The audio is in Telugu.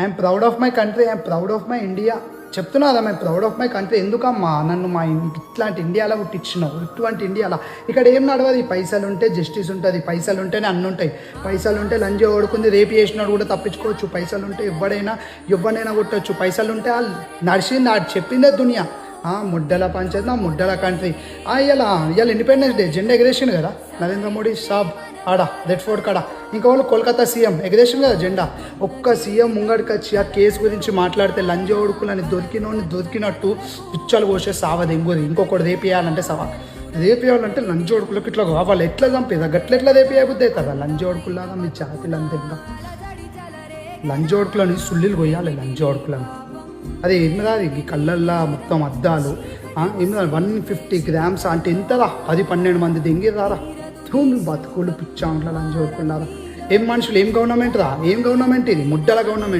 I'm proud of my country, I'm proud of my India. చెప్తున్నా కదా, I'm proud of my country. ఎందుకమ్మా నన్ను ఇట్లాంటి ఇండియాలో పుట్టించినావు, ఇటువంటి ఇండియాలో. ఇక్కడ ఏం నడవదు, పైసలు ఉంటే జస్టిస్ ఉంటుంది, పైసలు ఉంటేనే అన్నీ ఉంటాయి. పైసలు ఉంటే లంజ ఓడుకుంది, రేపు చేసినాడు కూడా తప్పించుకోవచ్చు. పైసలు ఉంటే ఎవరినైనా కొట్టచ్చు. పైసలు ఉంటే నడిచింది, చెప్పిందే దునియా. ముడ్డల పంచాయతీ, ముడ్డల కంట్రీ. ఇవాళ ఇండిపెండెన్స్ డే జెండా ఎగరేషన్ కదా నరేంద్ర మోడీ సాబ్ ఆడ రెడ్ ఫోర్ట్ కాడ. ఇంకా వాళ్ళు కోల్కతా సీఎం ఎగరేషన్ కదా జెండా. ఒక్క సీఎం ముంగడికి వచ్చి ఆ కేసు గురించి మాట్లాడితే లంజ ఓడుకులని దొరికినట్టు పిచ్చలు కోసే సావ దెంగుది. ఇంకొకటి రేపియాలంటే రేపియాలంటే లంజ ఓడుకులకు ఇట్లా వాళ్ళు ఎట్లా చంపేదా గట్లెట్లా రేపియబుద్ది అవుతుందా? లంజ ఓడుకులాగా మీ జాతిలంతా ఇంకా లంజ ఓడుకులని సుల్లీలు కొయ్యాలి. లంజ ఓడుకులను అది ఏమి రాదు, ఈ కళ్ళల్లో మొత్తం అద్దాలు ఏమి 150 grams అంటే ఎంతరా? 10-12 మంది దెంగిరారా? బతుకులు పిచ్చా ఉంట్లా లంజ ఓడుకున్నారా? ఏం మనుషులు, ఏం గవర్నమెంట్ రా, ఏం గవర్నమెంట్ ఇది? ముడ్డల గవర్నమెంట్.